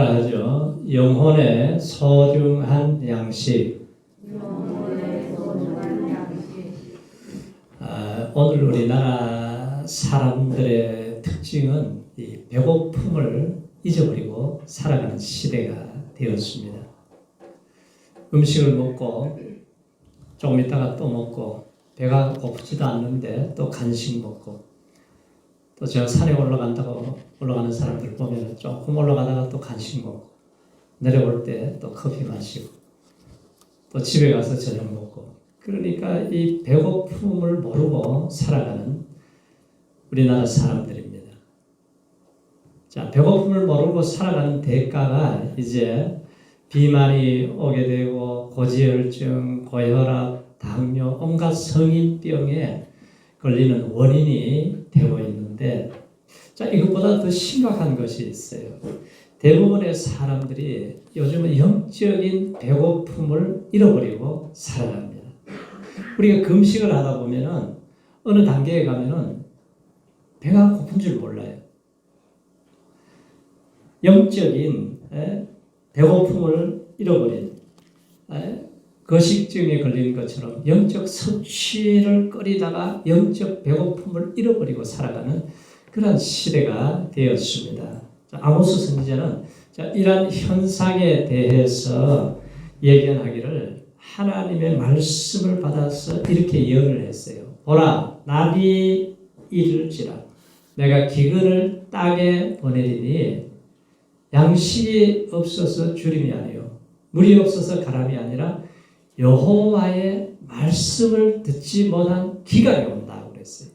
하죠. 영혼의 소중한 양식. 오늘 우리나라 사람들의 특징은 이 배고픔을 잊어버리고 살아가는 시대가 되었습니다. 음식을 먹고 조금 있다가 또 먹고 배가 고프지도 않는데 또 간식 먹고, 또 제가 산에 올라가는 사람들 보면 조금 올라가다가 또 간식 먹고, 내려올 때 또 커피 마시고, 또 집에 가서 저녁 먹고. 그러니까 이 배고픔을 모르고 살아가는 우리나라 사람들입니다. 자, 배고픔을 모르고 살아가는 대가가 이제 비만이 오게 되고 고지혈증, 고혈압, 당뇨, 온갖 성인병에 걸리는 원인이 되고 있는데, 자, 이것보다 더 심각한 것이 있어요. 대부분의 사람들이 요즘은 영적인 배고픔을 잃어버리고 살아갑니다. 우리가 금식을 하다 보면은 어느 단계에 가면은 배가 고픈 줄 몰라요. 영적인 배고픔을 잃어버린 거식증에 걸린 것처럼 영적 섭취를 꺼리다가 영적 배고픔을 잃어버리고 살아가는 그런 시대가 되었습니다. 아모스 선지자는 이러한 현상에 대해서 예견하기를 하나님의 말씀을 받아서 이렇게 예언을 했어요. 보라, 날이 이를지라 내가 기근을 땅에 보내리니 양식이 없어서 주림이 아니요 물이 없어서 가람이 아니라 여호와의 말씀을 듣지 못한 기간이 온다고 그랬어요.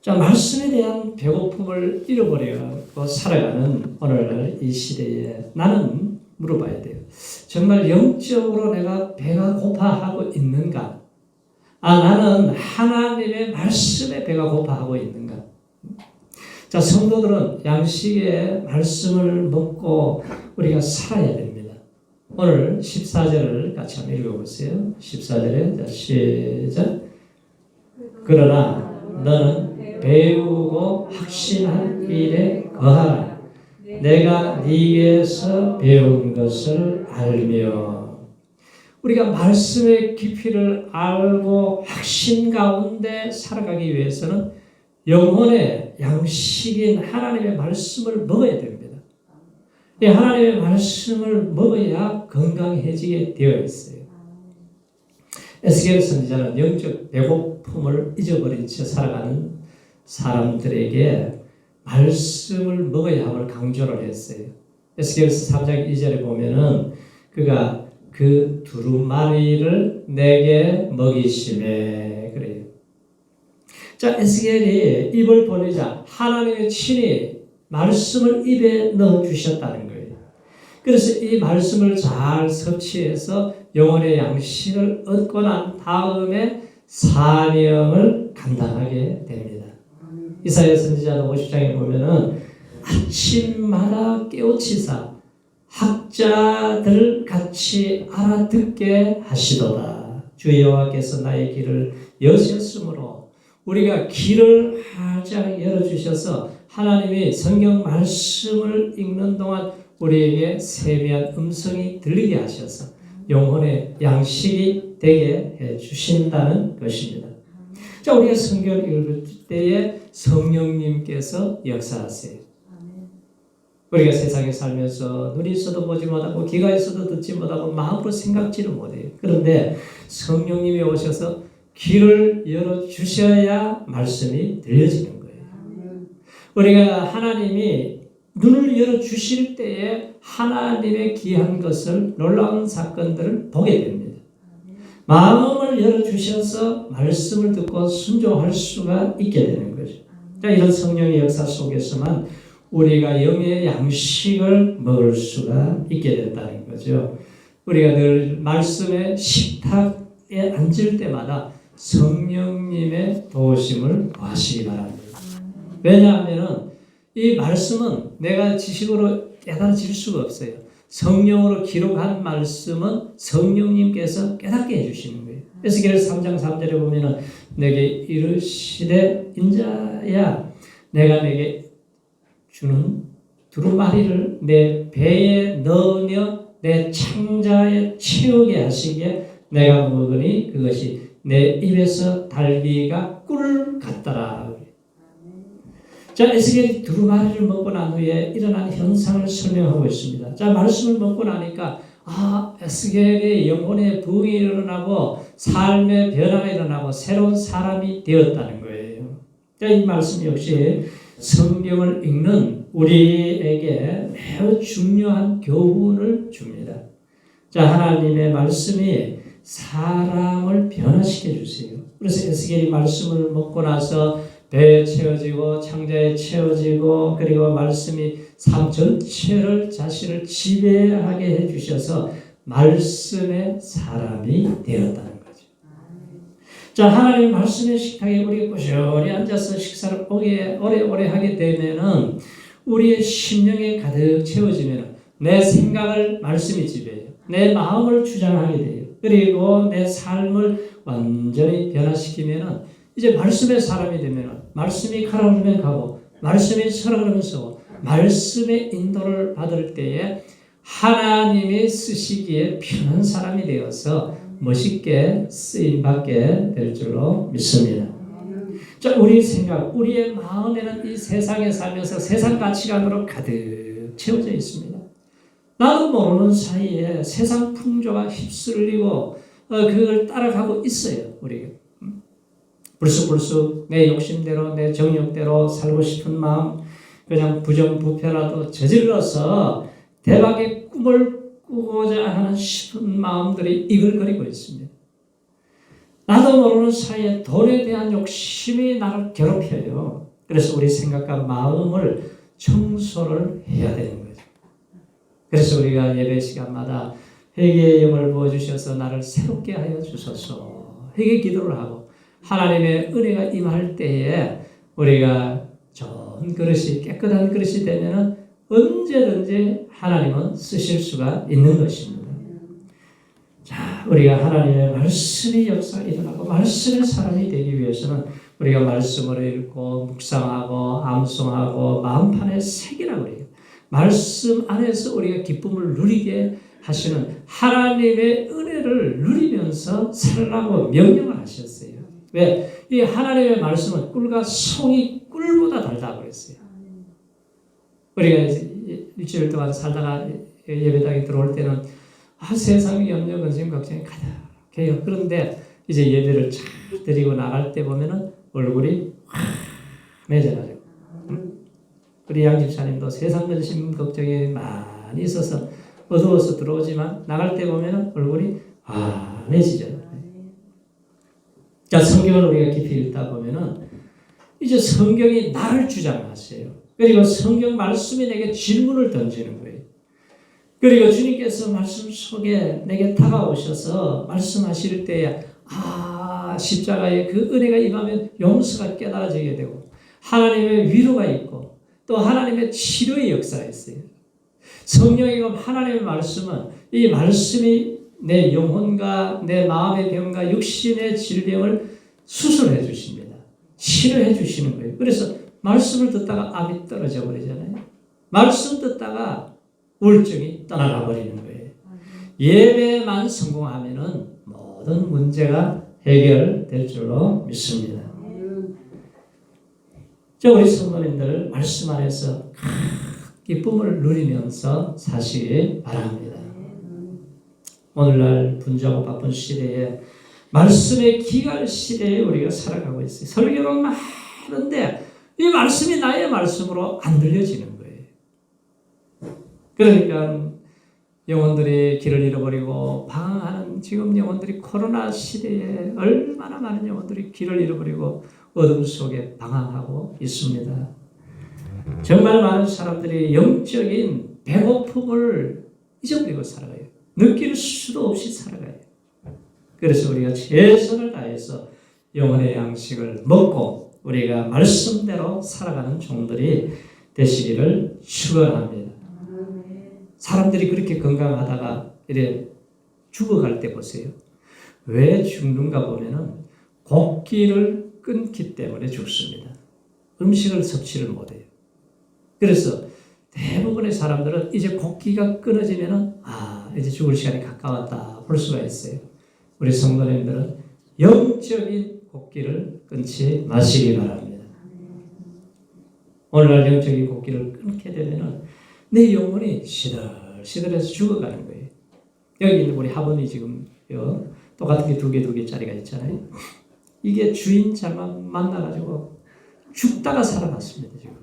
자, 말씀에 대한 배고픔을 잃어버리고 살아가는 오늘날 이 시대에 나는 물어봐야 돼요. 정말 영적으로 내가 배가 고파하고 있는가? 나는 하나님의 말씀에 배가 고파하고 있는가? 자, 성도들은 양식의 말씀을 먹고 우리가 살아야 됩니다. 오늘 14절을 같이 한번 읽어보세요. 14절에 시작. 그러나 너는 배우고 확신한 일에 거하라. 내가 네게서 배운 것을 알며. 우리가 말씀의 깊이를 알고 확신 가운데 살아가기 위해서는 영혼의 양식인 하나님의 말씀을 먹어야 됩니다. 하나님의 말씀을 먹어야 건강해지게 되어 있어요. 에스겔 선지자는 영적 배고픔을 잊어버린 채 살아가는 사람들에게 말씀을 먹어야 함을 강조를 했어요. 에스겔서 3장 2절에 보면은 그가 그 두루마리를 내게 먹이시매 그래요. 자, 에스겔이 입을 벌리자 하나님의 친히 말씀을 입에 넣어 주셨다는 거예요. 그래서 이 말씀을 잘 섭취해서 영혼의 양식을 얻고 난 다음에 사명을 감당하게 됩니다. 이사야 선지자 50장에 보면은 아침마다 깨우치사 학자들 같이 알아듣게 하시도다. 주 여호와께서 나의 길을 여셨으므로 우리가 길을 활짝 열어주셔서 하나님이 성경 말씀을 읽는 동안 우리에게 세미한 음성이 들리게 하셔서 영혼의 양식이 되게 해주신다는 것입니다. 자, 우리가 성경을 읽을 때에 성령님께서 역사하세요. 우리가 세상에 살면서 눈이 있어도 보지 못하고 귀가 있어도 듣지 못하고 마음으로 생각지를 못해요. 그런데 성령님이 오셔서 귀를 열어주셔야 말씀이 들려지는 거예요. 우리가 하나님이 눈을 열어주실 때에 하나님의 귀한 것을, 놀라운 사건들을 보게 됩니다. 마음을 열어주셔서 말씀을 듣고 순종할 수가 있게 되는 거죠. 자, 이런 성령의 역사 속에서만 우리가 영의 양식을 먹을 수가 있게 된다는 거죠. 우리가 늘 말씀의 식탁에 앉을 때마다 성령님의 도우심을 구하시기 바랍니다. 왜냐하면 이 말씀은 내가 지식으로 깨달아질 수가 없어요. 성령으로 기록한 말씀은 성령님께서 깨닫게 해주시는 거예요. 에스겔 3장 3절에 보면은 내게 이르시되 인자야 내가 내게 주는 두루마리를 내 배에 넣으며 내 창자에 채우게 하시기에 내가 먹으니 그것이 내 입에서 달기가 꿀 같더라. 자, 에스겔이 두루마리를 먹고 난 후에 일어난 현상을 설명하고 있습니다. 자, 말씀을 먹고 나니까 에스겔의 영혼의 부흥이 일어나고 삶의 변화가 일어나고 새로운 사람이 되었다는 거예요. 자, 이 말씀 역시 성경을 읽는 우리에게 매우 중요한 교훈을 줍니다. 자, 하나님의 말씀이 사람을 변화시켜 주세요. 그래서 에스겔이 말씀을 먹고 나서 배에 채워지고 창자에 채워지고 그리고 말씀이 삶 전체를 자신을 지배하게 해주셔서 말씀의 사람이 되었다는 거죠. 자, 하나님의 말씀의 식탁에 우리 꾸준히 앉아서 식사를 오래오래 하게 되면은 우리의 심령에 가득 채워지면 내 생각을 말씀이 지배해요. 내 마음을 주장하게 돼요. 그리고 내 삶을 완전히 변화시키면은 이제 말씀의 사람이 되면 말씀이 가라 그러면 가고 말씀이 서라 그러면 서고 말씀의 인도를 받을 때에 하나님이 쓰시기에 편한 사람이 되어서 멋있게 쓰임받게 될 줄로 믿습니다. 자, 우리 생각, 우리의 마음에는 이 세상에 살면서 세상 가치관으로 가득 채워져 있습니다. 나도 모르는 사이에 세상 풍조가 휩쓸리고 그걸 따라가고 있어요. 우리가. 불쑥불쑥 내 욕심대로 내 정욕대로 살고 싶은 마음 그냥 부정부패라도 저질러서 대박의 꿈을 꾸고자 하는 싶은 마음들이 이글거리고 있습니다. 나도 모르는 사이에 돈에 대한 욕심이 나를 괴롭혀요. 그래서 우리 생각과 마음을 청소를 해야 되는 거죠. 그래서 우리가 예배 시간마다 회개의 영을 부어주셔서 나를 새롭게 하여 주소서 회개 기도를 하고 하나님의 은혜가 임할 때에 우리가 좋은 그릇이 깨끗한 그릇이 되면 언제든지 하나님은 쓰실 수가 있는 것입니다. 자, 우리가 하나님의 말씀의 역사가 일어나고 말씀의 사람이 되기 위해서는 우리가 말씀을 읽고 묵상하고 암송하고 마음판에 새기라고 그래요. 말씀 안에서 우리가 기쁨을 누리게 하시는 하나님의 은혜를 누리면서 살라고 명령을 하셨어요. 왜? 이 하나님의 말씀은 꿀과 송이 꿀보다 달다고 그랬어요. 우리가 이제 일주일 동안 살다가 예배당에 들어올 때는 세상의 염려, 근심, 걱정이 가득해요. 그런데 이제 예배를 잘 드리고 나갈 때 보면은 얼굴이 환해져가지고 우리 양 집사님도 세상 근심, 걱정이 많이 있어서 어두워서 들어오지만 나갈 때 보면은 얼굴이 환해지죠. 자, 성경을 우리가 깊이 읽다 보면은 이제 성경이 나를 주장하세요. 그리고 성경 말씀이 내게 질문을 던지는 거예요. 그리고 주님께서 말씀 속에 내게 다가오셔서 말씀하실 때에 십자가의 그 은혜가 임하면 용서가 깨달아지게 되고 하나님의 위로가 있고 또 하나님의 치료의 역사가 있어요. 성령이고 하나님의 말씀은 이 말씀이 내 영혼과 내 마음의 병과 육신의 질병을 수술해 주십니다. 치료해 주시는 거예요. 그래서 말씀을 듣다가 암이 떨어져 버리잖아요. 말씀 듣다가 우울증이 떠나가 버리는 거예요. 예배만 성공하면은 모든 문제가 해결될 줄로 믿습니다. 자, 우리 성도님들 말씀 안에서 기쁨을 누리면서 사시기 바랍니다. 오늘날 분주하고 바쁜 시대에 말씀의 기갈 시대에 우리가 살아가고 있어요. 설교는 많은데 이 말씀이 나의 말씀으로 안 들려지는 거예요. 그러니까 영혼들이 길을 잃어버리고 방황하는 지금 영혼들이 코로나 시대에 얼마나 많은 영혼들이 길을 잃어버리고 어둠 속에 방황하고 있습니다. 정말 많은 사람들이 영적인 배고픔을 잊어버리고 살아가요. 느낄 수도 없이 살아가요. 그래서 우리가 최선을 다해서 영혼의 양식을 먹고 우리가 말씀대로 살아가는 종들이 되시기를 축원합니다. 사람들이 그렇게 건강하다가 이래 죽어갈 때 보세요. 왜 죽는가 보면은 곡기를 끊기 때문에 죽습니다. 음식을 섭취를 못해요. 그래서 대부분의 사람들은 이제 곡기가 끊어지면은 이제 죽을 시간이 가까웠다 볼 수가 있어요. 우리 성도님들은 영적인 곡기를 끊지 마시기 바랍니다. 오늘날 영적인 곡기를 끊게 되면은 내 영혼이 시들시들해서 죽어가는 거예요. 여기 있는 우리 화분이 지금 똑같은 게 두 개짜리가 있잖아요. 이게 주인 잘못 만나가지고 죽다가 살아났습니다. 지금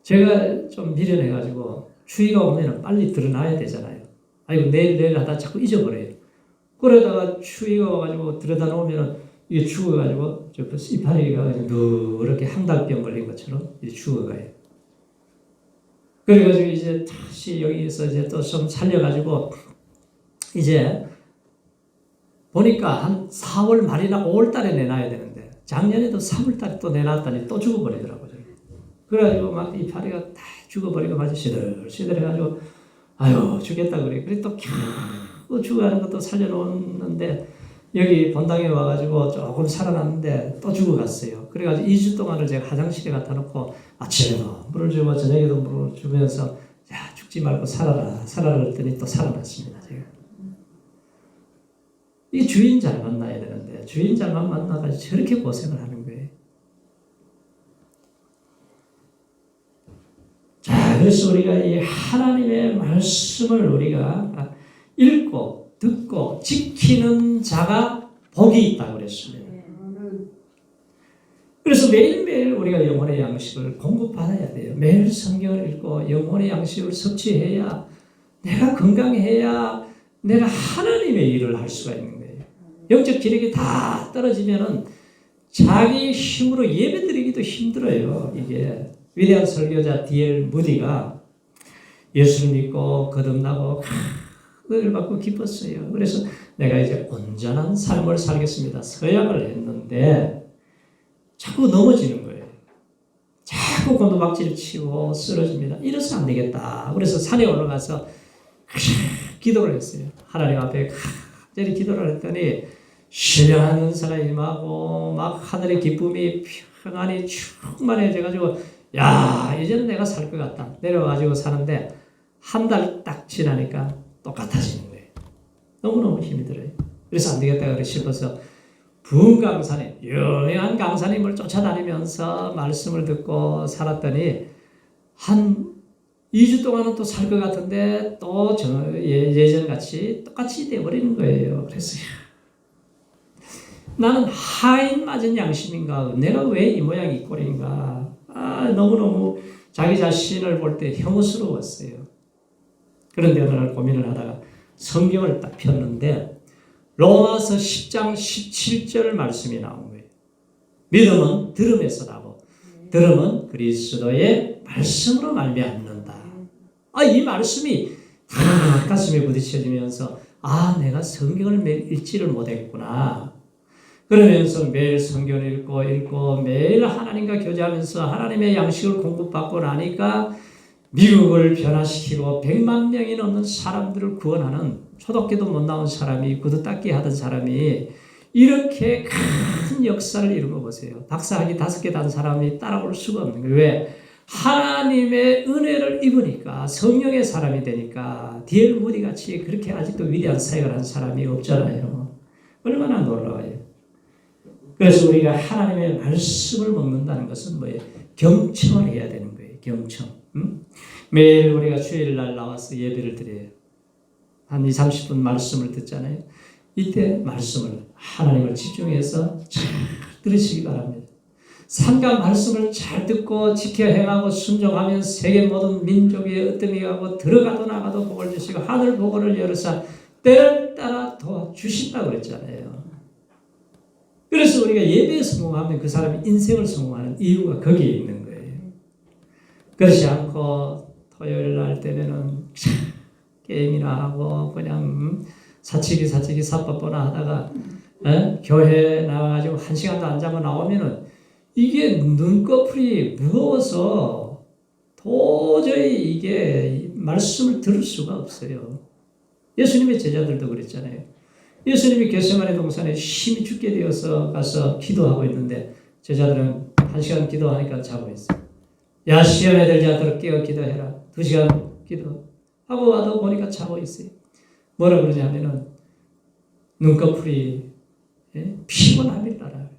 제가 좀 미련해가지고 추위가 오면 빨리 드러나야 되잖아요. 아이고 내일 하다 자꾸 잊어버려요. 그러다가 추위가 와가지고 들여다 놓으면 이게 죽어가지고 이파리가 누렇게 항달병 걸린 것처럼 이제 죽어가요. 그래가지고 이제 다시 여기서 이제 또 좀 살려가지고 이제 보니까 한 4월 말이나 5월 달에 내놔야 되는데 작년에도 3월 달에 또 내놨더니 또 죽어버리더라고요. 그래가지고 막 이파리가 다 죽어버리고 마치 시들해가지고 아유 죽겠다 그래. 그래 또 겨우 죽어가는 것도 살려놓는데 여기 본당에 와가지고 조금 살아났는데 또 죽어갔어요. 그래가지고 2주 동안을 제가 화장실에 갖다 놓고 아침에도 물을 주고 저녁에도 물을 주면서 야 죽지 말고 살아라 했더니 또 살아났습니다. 제가. 이 주인 잘 만나야 되는데 주인 잘만 만나가지고 저렇게 고생을 하는 거예요. 자, 그래서 우리가 이 하나님의 말씀을 우리가 읽고 듣고 지키는 자가 복이 있다고 그랬습니다. 그래서 매일매일 우리가 영혼의 양식을 공급받아야 돼요. 매일 성경을 읽고 영혼의 양식을 섭취해야 내가 건강해야 내가 하나님의 일을 할 수가 있는 거예요. 영적 기력이 다 떨어지면은 자기 힘으로 예배드리기도 힘들어요. 이게 위대한 설교자 D.L. 무디가 예수를 믿고 거듭나고 은혜를 받고 기뻤어요. 그래서 내가 이제 온전한 삶을 살겠습니다. 서약을 했는데 자꾸 넘어지는 거예요. 자꾸 곤두박질 치고 쓰러집니다. 이래서 안 되겠다. 그래서 산에 올라가서 기도를 했어요. 하나님 앞에 간절히 기도를 했더니 신령한 은사가 임하고 막 하늘의 기쁨이 평안이 충만해져가지고 야 이제는 내가 살 것 같다. 내려가지고 사는데 한 달 딱 지나니까 똑같아지는 거예요. 너무너무 힘이 들어요. 그래서 안 되겠다 싶어서 부흥 강사님, 유명한 강사님을 쫓아다니면서 말씀을 듣고 살았더니 한 2주 동안은 또 살 것 같은데 또 예전같이 똑같이 돼버리는 거예요. 그래서 나는 하인 맞은 양심인가? 내가 왜 이 모양 이 꼴인가? 너무너무 자기 자신을 볼 때 혐오스러웠어요. 그런데 어느 날 고민을 하다가 성경을 딱 폈는데 로마서 10장 17절 말씀이 나온 거예요. 믿음은 들음에서 나고 들음은 그리스도의 말씀으로 말미암는다. 이 말씀이 다 가슴에 부딪혀지면서 내가 성경을 매일 읽지를 못했구나. 그러면서 매일 성경을 읽고 매일 하나님과 교제하면서 하나님의 양식을 공급받고 나니까 미국을 변화시키고 100만 명이 넘는 사람들을 구원하는 초독기도 못 나온 사람이 구두 닦기 하던 사람이 이렇게 큰 역사를 이룬 거 보세요. 박사학위 5개 단 사람이 따라올 수가 없는 거예요. 왜? 하나님의 은혜를 입으니까 성령의 사람이 되니까 D.L. 무디 같이 그렇게 아직도 위대한 사역을 한 사람이 없잖아요. 얼마나 놀라워요. 그래서 우리가 하나님의 말씀을 먹는다는 것은 뭐예요? 경청을 해야 되는 거예요. 경청. 매일 우리가 주일날 나와서 예배를 드려요. 한 20-30분 말씀을 듣잖아요. 이때 말씀을 하나님을 집중해서 잘 들으시기 바랍니다. 산과 말씀을 잘 듣고 지켜 행하고 순종하면 세계 모든 민족의 으뜸이하고 들어가도 나가도 복을 주시고 하늘 복을 열으사 때를 따라 도와주신다고 그랬잖아요. 그래서 우리가 예배에 성공하면 그 사람이 인생을 성공하는 이유가 거기에 있는 거예요. 그렇지 않고 토요일 날 때면은 게임이나 하고 그냥 사치기 사빠뽀나 하다가 교회 나와가지고 1시간도 안 자고 나오면은 이게 눈꺼풀이 무거워서 도저히 이게 말씀을 들을 수가 없어요. 예수님의 제자들도 그랬잖아요. 예수님이 겟세마네 동산에 힘이 죽게 되어서 가서 기도하고 있는데 제자들은 1시간 기도하니까 자고 있어요. 야, 시험에 들지 않도록 깨어 기도해라. 2시간 기도하고 와도 보니까 자고 있어요. 뭐라 그러냐면은 눈꺼풀이 피곤함이라라.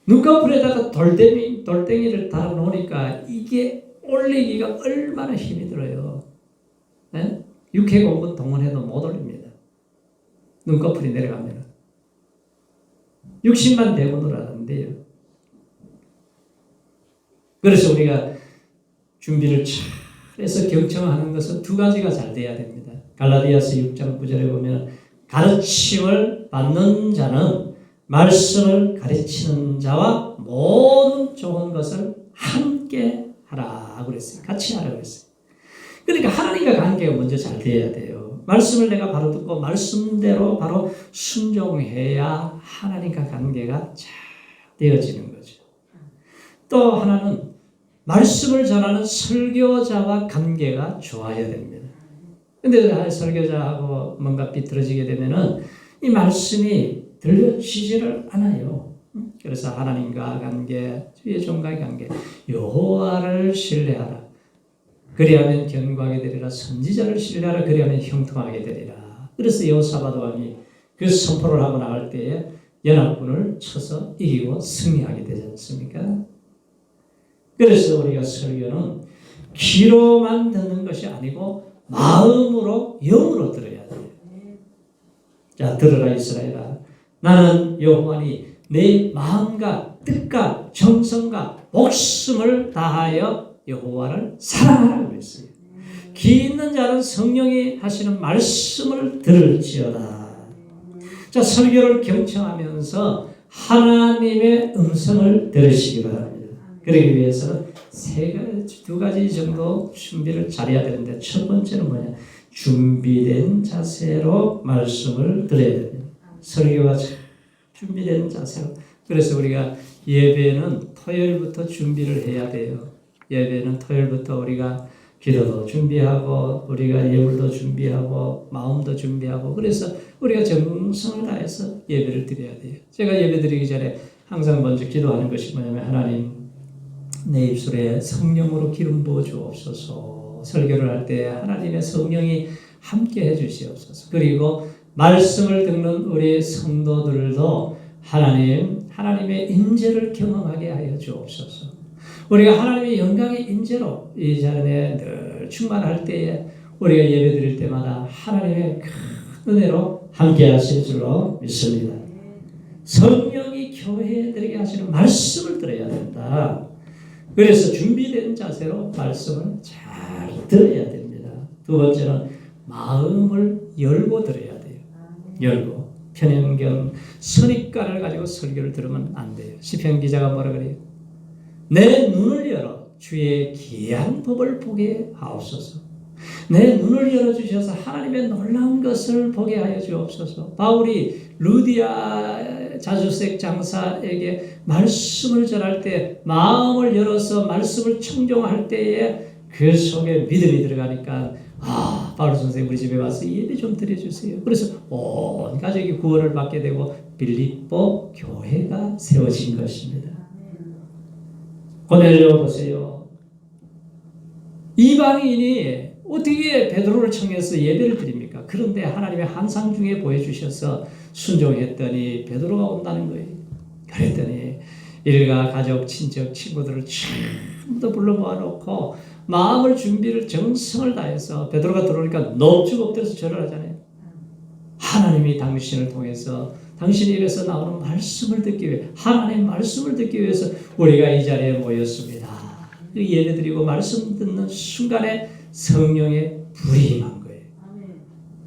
눈꺼풀에다가 돌덩이를 달아놓으니까 이게 올리기가 얼마나 힘이 들어요. 육해공군 동원해도 못 올립니다. 눈꺼풀이 내려가면 60만 대군으로 하는데요. 그래서 우리가 준비를 잘해서 경청하는 것은 2가지가 잘 돼야 됩니다. 갈라디아서 6장 9절에 보면 가르침을 받는 자는 말씀을 가르치는 자와 모든 좋은 것을 함께 하라 그랬어요. 같이 하라 그랬어요. 그러니까 하나님과 관계가 먼저 잘 돼야 돼요. 말씀을 내가 바로 듣고 말씀대로 바로 순종해야 하나님과 관계가 잘 되어지는 거죠. 또 하나는 말씀을 전하는 설교자와 관계가 좋아야 됩니다. 근데 설교자하고 뭔가 비틀어지게 되면은 이 말씀이 들려지지를 않아요. 그래서 하나님과 관계, 주의 종과의 관계, 여호와를 신뢰하라. 그리하면 견고하게 되리라. 선지자를 신뢰하라. 그리하면 형통하게 되리라. 그래서 여호사밧 왕이 그 선포를 하고 나갈 때에 연합군을 쳐서 이기고 승리하게 되지 않습니까? 그래서 우리가 설교는 귀로만 듣는 것이 아니고 마음으로 영으로 들어야 돼요. 자, 들으라 이스라엘아. 나는 여호와니 내 마음과 뜻과 정성과 목숨을 다하여 여호와를 사랑하라고 했어요. 귀 있는 자는 성령이 하시는 말씀을 들을지어다. 자, 설교를 경청하면서 하나님의 음성을 들으시기 바랍니다. 그러기 위해서는 2가지 정도 준비를 잘해야 되는데, 첫 번째는 뭐냐? 준비된 자세로 말씀을 들어야 됩니다. 설교가 준비된 자세로. 그래서 우리가 예배는 토요일부터 준비를 해야 돼요. 예배는 토요일부터 우리가 기도도 준비하고 우리가 예물도 준비하고 마음도 준비하고, 그래서 우리가 정성을 다해서 예배를 드려야 돼요. 제가 예배 드리기 전에 항상 먼저 기도하는 것이 뭐냐면, 하나님 내 입술에 성령으로 기름 부어 주옵소서. 설교를 할 때 하나님의 성령이 함께 해 주시옵소서. 그리고 말씀을 듣는 우리 성도들도 하나님의 인재를 경험하게 하여 주옵소서. 우리가 하나님의 영광의 인재로 이 자리에 늘 충만할 때에 우리가 예배 드릴 때마다 하나님의 큰 은혜로 함께 하실 줄로 믿습니다. 성령이 교회에 들게 하시는 말씀을 들어야 된다. 그래서 준비된 자세로 말씀을 잘 들어야 됩니다. 2번째는 마음을 열고 들어야 돼요. 열고. 편향경, 선입관을 가지고 설교를 들으면 안 돼요. 시편 기자가 뭐라 그래요? 내 눈을 열어 주의 귀한 법을 보게 하옵소서. 내 눈을 열어주셔서 하나님의 놀라운 것을 보게 하여 주옵소서. 바울이 루디아 자주색 장사에게 말씀을 전할 때 마음을 열어서 말씀을 청종할 때에 그 속에 믿음이 들어가니까, 바울 선생님 우리 집에 와서 예배 좀 드려주세요. 그래서 온 가족이 구원을 받게 되고 빌립보 교회가 세워진 것입니다. 고넬료 보세요. 이방인이 어떻게 베드로를 청해서 예배를 드립니까? 그런데 하나님의 환상 중에 보여주셔서 순종했더니 베드로가 온다는 거예요. 그랬더니 일가 가족, 친척, 친구들을 전부 불러 모아놓고 마음을 준비를 정성을 다해서 베드로가 들어오니까 넙죽 엎드려서 절을 하잖아요. 하나님이 당신을 통해서 당신 입에서 나오는 말씀을 듣기 위해, 하나님의 말씀을 듣기 위해서 우리가 이 자리에 모였습니다. 그 예배 드리고 말씀 듣는 순간에 성령의 불이 임한 거예요.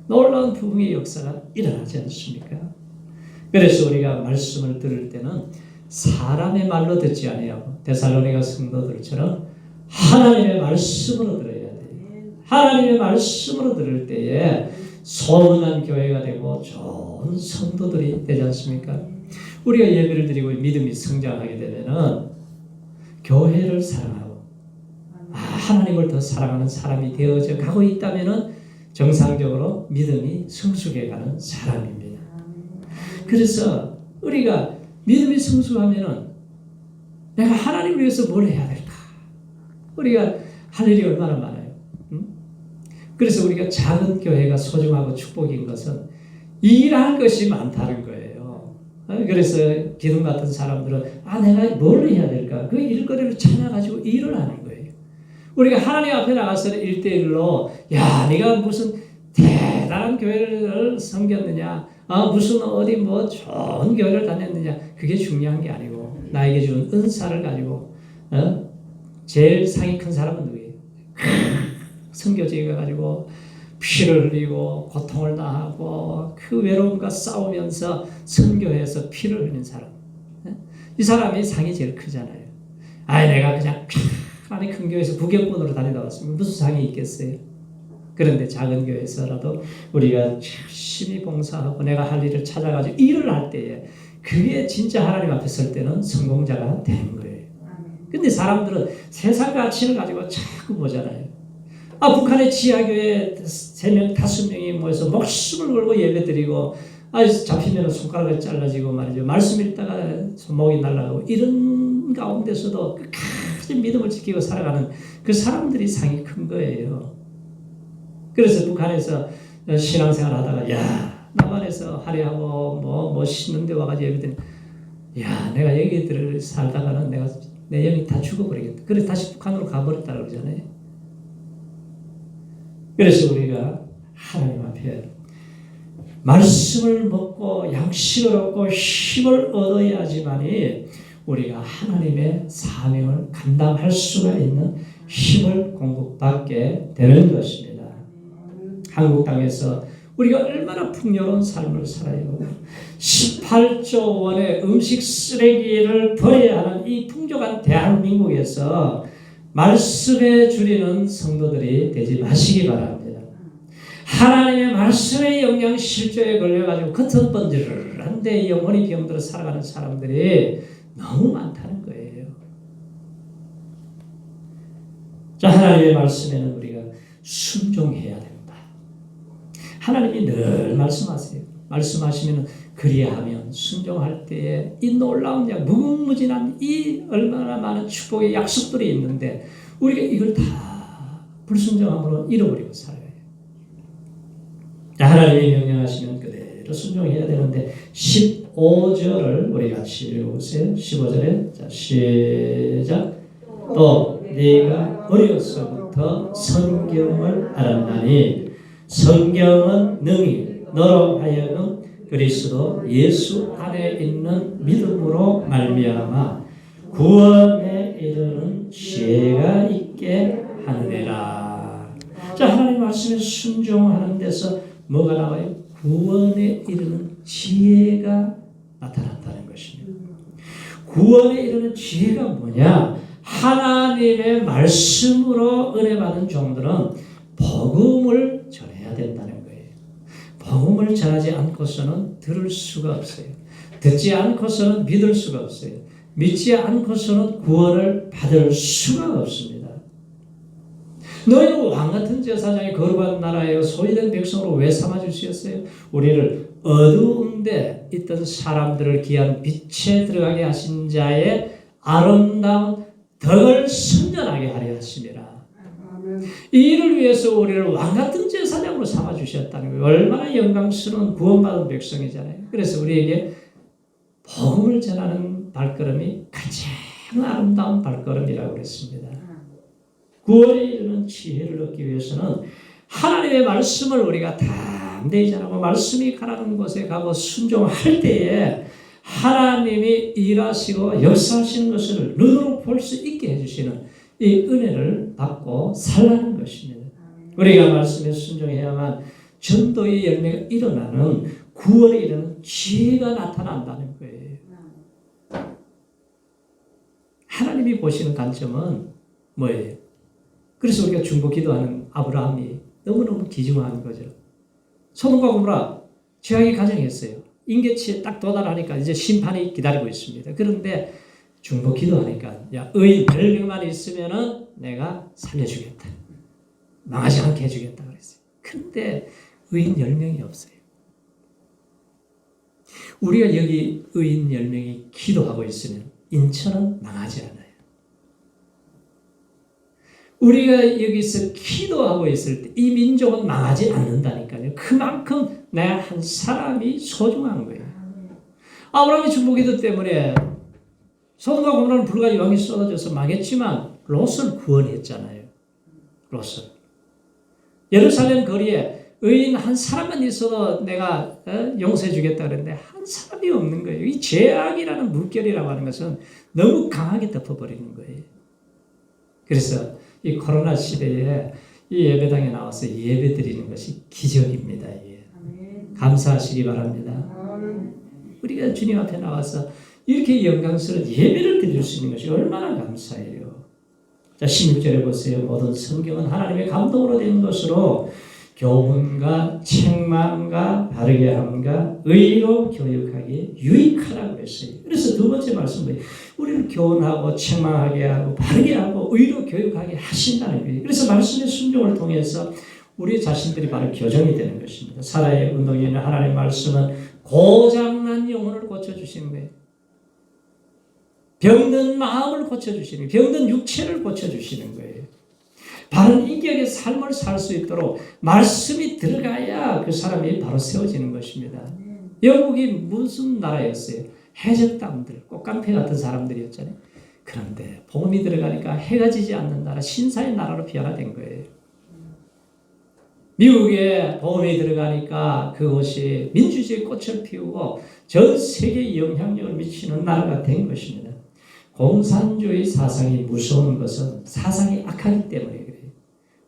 놀라운 부흥의 역사가 일어나지 않습니까? 그래서 우리가 말씀을 들을 때는 사람의 말로 듣지 아니하고 데살로니가 성도들처럼 하나님의 말씀으로 들어야 돼요. 하나님의 말씀으로 들을 때에 소문난 교회가 되고 좋은 성도들이 되지 않습니까? 우리가 예배를 드리고 믿음이 성장하게 되면은 교회를 사랑하고 하나님을 더 사랑하는 사람이 되어져 가고 있다면은 정상적으로 믿음이 성숙해가는 사람입니다. 그래서 우리가 믿음이 성숙하면은 내가 하나님을 위해서 뭘 해야 될까? 우리가 할 일이 얼마나 많아요. 그래서 우리가 작은 교회가 소중하고 축복인 것은 일할 것이 많다는 거예요. 그래서 기둥 같은 사람들은 내가 뭘 해야 될까? 그 일거리를 찾아가지고 일을 하는 거예요. 우리가 하나님 앞에 나가서 1대1로 네가 무슨 대단한 교회를 섬겼느냐, 무슨 어디 뭐 좋은 교회를 다녔느냐, 그게 중요한 게 아니고 나에게 준 은사를 가지고 제일 상이 큰 사람은 누구예요? 선교지에 가지고 피를 흘리고 고통을 당하고 그 외로움과 싸우면서 선교해서 피를 흘린 사람, 이 사람이 상이 제일 크잖아요. 내가 그냥 아니 큰 교회에서 구경꾼으로 다니다 왔으면 무슨 상이 있겠어요? 그런데 작은 교회에서라도 우리가 열심히 봉사하고 내가 할 일을 찾아가지고 일을 할 때에 그게 진짜 하나님 앞에 설 때는 성공자가 되는 거예요. 근데 사람들은 세상 가치를 가지고 자꾸 보잖아요. 북한의 지하교회 3명, 5명이 모여서 목숨을 걸고 예배드리고 잡히면 손가락을 잘라지고 말이죠. 말씀 읽다가 손목이 날아가고 이런 가운데서도 끝까지 믿음을 지키고 살아가는 그 사람들이 상이 큰 거예요. 그래서 북한에서 신앙생활 하다가 남한에서 할애하고 뭐 쉬는 데 와가지고 예배드리니 내가 여기들 살다가는 내 영이 다 죽어버리겠다. 그래서 다시 북한으로 가버렸다고 그러잖아요. 그래서 우리가 하나님 앞에 말씀을 먹고 양식을 얻고 힘을 얻어야지만이 우리가 하나님의 사명을 감당할 수가 있는 힘을 공급받게 되는 것입니다. 한국 땅에서 우리가 얼마나 풍요로운 삶을 살아요. 18조 원의 음식 쓰레기를 버려야 하는 이 풍족한 대한민국에서 말씀에 줄이는 성도들이 되지 마시기 바랍니다. 하나님의 말씀의 영양 실조에 걸려가지고 겉은 번지르르한데 영혼이 병들어 살아가는 사람들이 너무 많다는 거예요. 하나님의 말씀에는 우리가 순종해야 됩니다. 하나님이 늘 말씀하세요. 말씀하시면 그리하면 순종할 때에 이 놀라운 무궁무진한 이 얼마나 많은 축복의 약속들이 있는데 우리가 이걸 다 불순종함으로 잃어버리고 살아요. 하나님이 명령하시면 그대로 순종해야 되는데 15절을 우리 같이 읽어보세요. 15절에 시작. 또 네가 어려서부터 성경을 알았나니 성경은 능히 너로 하여금 그리스도 예수 안에 있는 믿음으로 말미암아 구원에 이르는 지혜가 있게 하느니라. 하나님 말씀에 순종하는 데서 뭐가 나와요? 구원에 이르는 지혜가 나타난다는 것입니다. 구원에 이르는 지혜가 뭐냐? 하나님의 말씀으로 은혜 받은 종들은 복음을 전해야 된다는 거예요. 복음을 전하지 않고서는 들을 수가 없어요. 듣지 않고서는 믿을 수가 없어요. 믿지 않고서는 구원을 받을 수가 없습니다. 너희는 왕같은 제사장이 거룩한 나라에 소유된 백성으로 왜 삼아주셨어요? 우리를 어두운데 있던 사람들을 귀한 빛에 들어가게 하신 자의 아름다운 덕을 선전하게 하려 하심이라. 이 일을 위해서 우리를 왕같은 제사장으로 삼아주셨다는 거예요. 얼마나 영광스러운 구원받은 백성이잖아요. 그래서 우리에게 복음을 전하는 발걸음이 가장 아름다운 발걸음이라고 그랬습니다. 구원에 이르는 지혜를 얻기 위해서는 하나님의 말씀을 우리가 담대히 전하고 말씀이 가라는 곳에 가고 순종할 때에 하나님이 일하시고 역사하시는 것을 눈으로 볼 수 있게 해주시는 이 은혜를 받고 살라는 것입니다. 우리가 말씀에 순종해야만 전도의 열매가 일어나는 구원에 이르는 지혜가 나타난다는 거예요. 하나님이 보시는 관점은 뭐예요? 그래서 우리가 중보 기도하는 아브라함이 너무너무 귀중한 거죠. 소돔과 고모라 죄악이 가정했어요. 인계치에 딱 도달하니까 이제 심판이 기다리고 있습니다. 그런데 중보 기도하니까 의인 10명만 있으면은 내가 살려주겠다. 망하지 않게 해주겠다 그랬어요. 그런데 의인 10명이 없어요. 우리가 여기 의인 10명이 기도하고 있으면 인천은 망하지 않아요. 우리가 여기서 기도하고 있을 때 이 민족은 망하지 않는다니까요. 그만큼 내 한 사람이 소중한 거예요. 아브라함의 중보기도 때문에 소돔과 고모라는 불과 유황이 쏟아져서 망했지만 롯을 구원했잖아요. 롯을. 예루살렘 거리에 의인 한 사람만 있어도 내가 용서해 주겠다 그랬는데 한 사람이 없는 거예요. 이 죄악이라는 물결이라고 하는 것은 너무 강하게 덮어버리는 거예요. 그래서 이 코로나 시대에 이 예배당에 나와서 예배 드리는 것이 기적입니다. 예. 감사하시기 바랍니다. 우리가 주님 앞에 나와서 이렇게 영광스러운 예배를 드릴 수 있는 것이 얼마나 감사해요. 자, 16절에 보세요. 모든 성경은 하나님의 감동으로 된 것으로 교훈과 책망과 바르게 함과 의로 교육하기에 유익하라고 했어요. 그래서 두 번째 말씀은 우리를 교훈하고 책망하게 하고 바르게 하고 의로 교육하게 하신다는 거예요. 그래서 말씀의 순종을 통해서 우리 자신들이 바로 교정이 되는 것입니다. 살아의 운동에 있는 하나님의 말씀은 고장난 영혼을 고쳐주시는 거예요. 병든 마음을 고쳐주시는 거예요. 병든 육체를 고쳐주시는 거예요. 바른 인격의 삶을 살 수 있도록 말씀이 들어가야 그 사람이 바로 세워지는 것입니다. 영국이 무슨 나라였어요? 해적 땅들, 꽃깡패 같은 사람들이었잖아요. 그런데 복음이 들어가니까 해가 지지 않는 나라, 신사의 나라로 변화된 거예요. 미국에 복음이 들어가니까 그것이 민주주의 꽃을 피우고 전 세계에 영향력을 미치는 나라가 된 것입니다. 공산주의 사상이 무서운 것은 사상이 악하기 때문에 그래요.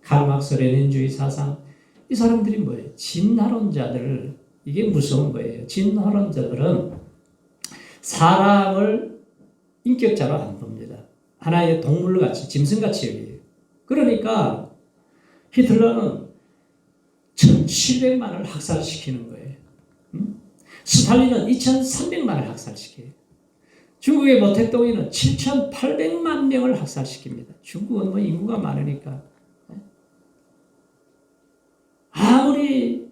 칼막스 레닌주의 사상, 이 사람들이 뭐예요? 진화론자들, 이게 무서운 거예요. 진화론자들은 사람을 인격자로 안 봅니다. 하나의 동물같이, 짐승같이 여겨요. 그러니까 히틀러는 1700만을 학살시키는 거예요. 스탈린은 2300만을 학살시켜요. 중국의 모택동이는 7800만 명을 학살시킵니다. 중국은 뭐 인구가 많으니까. 아무리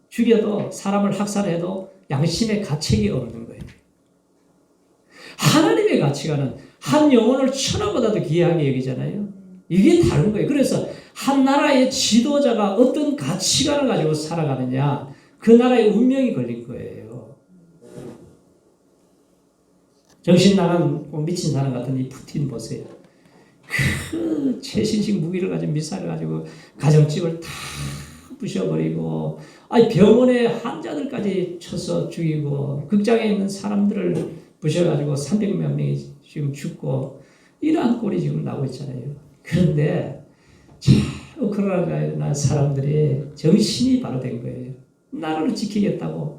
죽여도 사람을 학살해도 양심의 가책이 없는 거예요. 하나님의 가치관은 한 영혼을 천하보다도 귀하게 여기잖아요. 이게 다른 거예요. 그래서 한 나라의 지도자가 어떤 가치관을 가지고 살아가느냐, 그 나라의 운명이 걸린 거예요. 정신 나간 미친 사람 같은 이 푸틴 보세요. 그 최신식 무기를 가지고 미사를 가지고 가정집을 다 부셔버리고, 병원에 환자들까지 쳐서 죽이고, 극장에 있는 사람들을 부셔가지고 300몇 명이 지금 죽고, 이러한 꼴이 지금 나오고 있잖아요. 그런데 우크라이나에 난 사람들이 정신이 바로 된 거예요. 나라를 지키겠다고,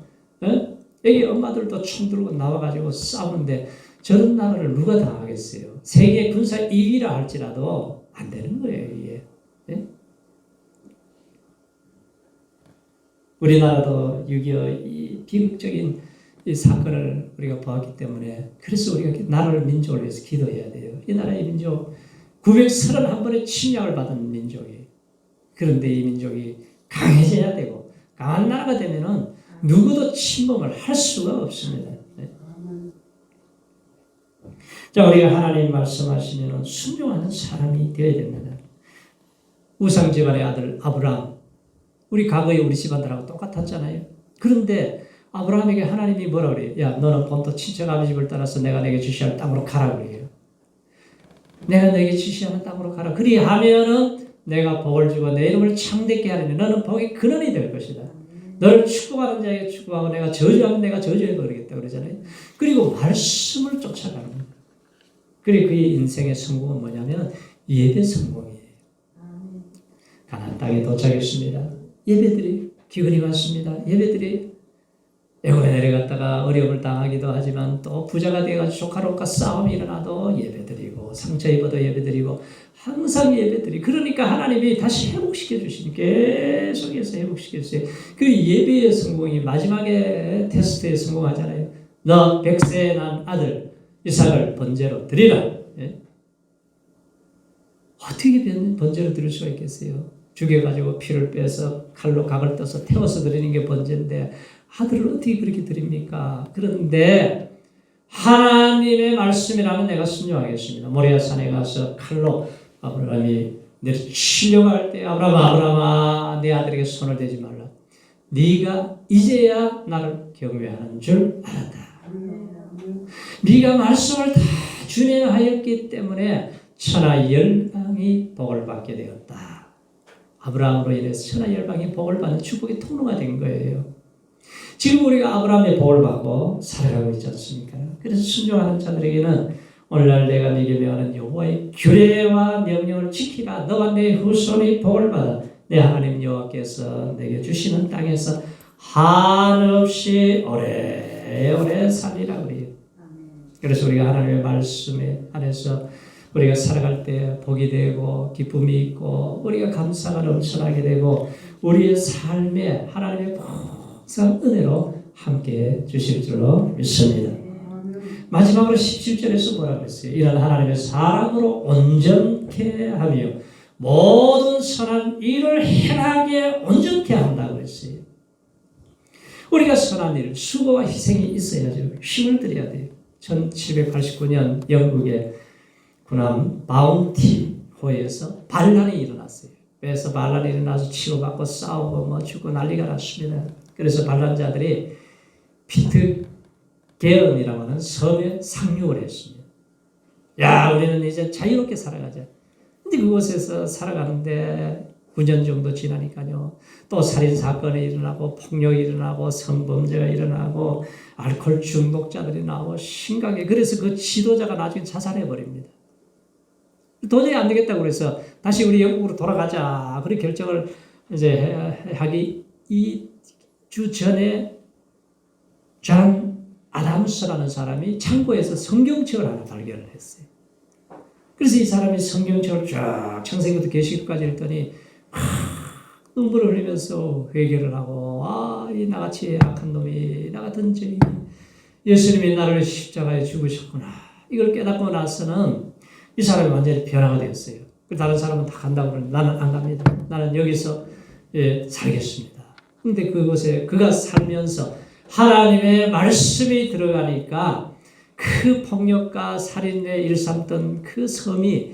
여기 엄마들도 총 들고 나와가지고 싸우는데 저런 나라를 누가 당하겠어요? 세계 군사 1위라 할지라도 안 되는 거예요, 이게. 네? 우리나라도 6.25 이 비극적인 이 사건을 우리가 보았기 때문에, 그래서 우리가 나라를, 민족을 위해서 기도해야 돼요. 이 나라의 민족 931번의 침략을 받은 민족이, 그런데 이 민족이 강해져야 되고, 강한 나라가 되면은 누구도 침범을 할 수가 없습니다. 네. 자, 우리가 하나님 말씀하시면 순종하는 사람이 되어야 됩니다. 우상 집안의 아들 아브라함, 우리 과거에 우리 집안들하고 똑같았잖아요. 그런데 아브라함에게 하나님이 뭐라 그래요? 야, 너는 본토 친척 아비 집을 따라서 내가 내게 지시하는 땅으로 가라 그래요. 내가 내게 지시하는 땅으로 가라. 그리하면은 내가 복을 주고 내 이름을 창대케 하리니 너는 복의 근원이 될 것이다. 너를 축복하는 자에게 축복하고 내가 저주하면 내가 저주해 버리겠다 그러잖아요. 그리고 말씀을 쫓아가는 거예요. 그리고 그의 인생의 성공은 뭐냐면 예배 성공이에요. 가나안 땅에 도착했습니다. 예배들이 기근이 왔습니다. 예배들이 애굽에 내려갔다가 어려움을 당하기도 하지만 또 부자가 되어가지고 조카롯과 싸움이 일어나도 예배드리고 상처 입어도 예배드리고 항상 예배드리. 그러니까 하나님이 다시 회복시켜 주시니 계속해서 회복시켜 주세요. 그 예배의 성공이 마지막에 테스트에 성공하잖아요. 너 100세에 난 아들 이삭을 번제로 드리라. 예? 어떻게 번제로 드릴 수가 있겠어요? 죽여가지고 피를 빼서 칼로 각을 떠서 태워서 드리는 게 번제인데 아들을 어떻게 그렇게 드립니까? 그런데 하나님의 말씀이라면 내가 순종하겠습니다. 모리아산에 가서 칼로 아브라함이 내리치려고 할 때 아브라함아 내 아들에게 손을 대지 말라. 네가 이제야 나를 경외하는 줄 알았다. 네가 말씀을 다 준행하였기 때문에 천하 열방이 복을 받게 되었다. 아브라함으로 인해서 천하 열방이 복을 받는 축복의 통로가 된 거예요. 지금 우리가 아브라함의 복을 받고 살아가고 있지 않습니까? 그래서 순종하는 자들에게는 오늘날 내가 네게 명하는 여호와의 규례와 명령을 지키라. 너와 내 후손이 복을 받아 내 하나님 여호와께서 내게 주시는 땅에서 한없이 오래오래 살리라 그래요. 그래서 우리가 하나님의 말씀에 안에서 우리가 살아갈 때 복이 되고 기쁨이 있고 우리가 감사가 넘쳐나게 되고 우리의 삶에 하나님의 풍성한 은혜로 함께 주실 줄로 믿습니다. 마지막으로 17절에서 뭐라고 그랬어요? 이는 하나님의 사랑으로 온전케 하며 모든 선한 일을 행하게 온전케 한다고 했어요. 우리가 선한 일, 수고와 희생이 있어야죠. 힘을 들여야 돼요. 1789년 영국의 군함 바운티호에서 반란이 일어났어요. 그래서 반란이 일어나서 치고받고 싸우고 죽고 난리가 났습니다. 그래서 반란자들이 피트게언이라고 하는 섬에 상륙을 했습니다. 야, 우리는 이제 자유롭게 살아가자. 근데 그곳에서 살아가는데 9년 정도 지나니까요. 또 살인사건이 일어나고 폭력이 일어나고 성범죄가 일어나고 알코올 중독자들이 나오고 심각해. 그래서 그 지도자가 나중에 자살해버립니다. 도저히 안 되겠다고 그래서 다시 우리 영국으로 돌아가자. 그렇게 결정을 이제 하기 2주 전에 존 아담스라는 사람이 창고에서 성경책을 하나 발견을 했어요. 그래서 이 사람이 성경책을 쫙 창세기부터 계시록까지 읽더니 눈물을 흘리면서 회개를 하고 이 나같이 악한 놈이 나 같은 죄인이 예수님이 나를 십자가에 죽으셨구나. 이걸 깨닫고 나서는 이 사람이 완전히 변화가 되었어요. 다른 사람은 다 간다고 그러는데 나는 안 갑니다. 나는 여기서 살겠습니다. 근데 그곳에 그가 살면서 하나님의 말씀이 들어가니까 그 폭력과 살인에 일삼던 그 섬이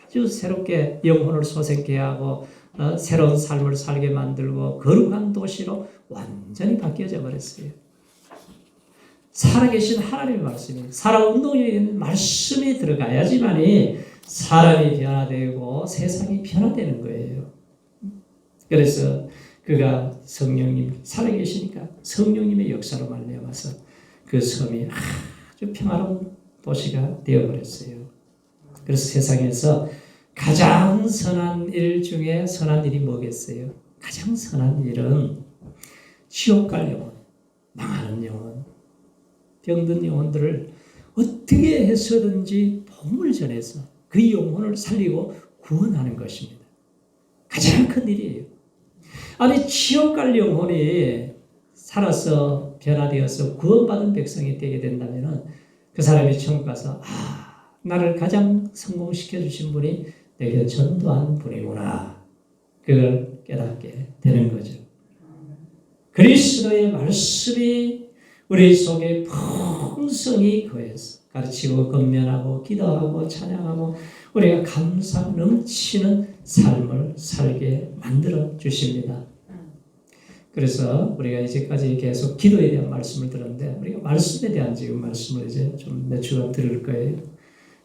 아주 새롭게 영혼을 소생케 하고 새로운 삶을 살게 만들고 거룩한 도시로 완전히 바뀌어져 버렸어요. 살아계신 하나님의 말씀이 살아운동에 있는 말씀이 들어가야지만이 사람이 변화되고 세상이 변화되는 거예요. 그래서 그가 성령님 살아계시니까 성령님의 역사로 말미암아서 그 섬이 아주 평화로운 도시가 되어버렸어요. 그래서 세상에서 가장 선한 일 중에 선한 일이 뭐겠어요? 가장 선한 일은 지옥 갈 영혼, 망하는 영혼, 병든 영혼들을 어떻게 해서든지 복음을 전해서 그 영혼을 살리고 구원하는 것입니다. 가장 큰 일이에요. 아니 지옥 갈 영혼이 살아서 변화되어서 구원받은 백성이 되게 된다면 그 사람이 천국 가서 나를 가장 성공시켜 주신 분이 내게 전도한 분이구나. 그걸 깨닫게 되는 거죠. 그리스도의 말씀이 우리 속에 풍성히 거해서 가르치고 건면하고 기도하고 찬양하고 우리가 감사 넘치는 삶을 살게 만들어 주십니다. 그래서 우리가 이제까지 계속 기도에 대한 말씀을 들었는데 우리가 말씀에 대한 지금 말씀을 이제 좀 몇 주간 들을 거예요.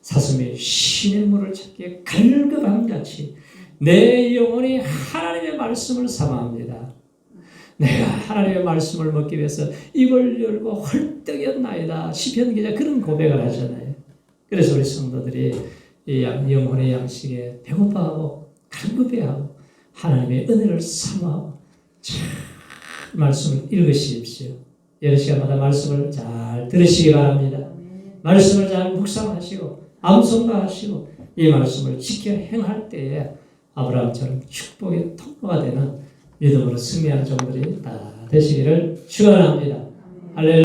사슴이 신의 물을 찾기에 갈급함같이 내 영혼이 하나님의 말씀을 사모합니다. 내가 하나님의 말씀을 먹기 위해서 입을 열고 헐떡였나이다. 시편 기자 그런 고백을 하잖아요. 그래서 우리 성도들이 이 영혼의 양식에 배고파하고 갈급해하고 하나님의 은혜를 사모하고 말씀을 읽으십시오. 여러 시간마다 말씀을 잘 들으시기 바랍니다. 말씀을 잘 묵상하시고 암송도 하시고 이 말씀을 지켜 행할 때에 아브라함처럼 축복의 통로가 되는 믿음으로 승리하는 종들이 다 되시기를 축원합니다. 할렐루야.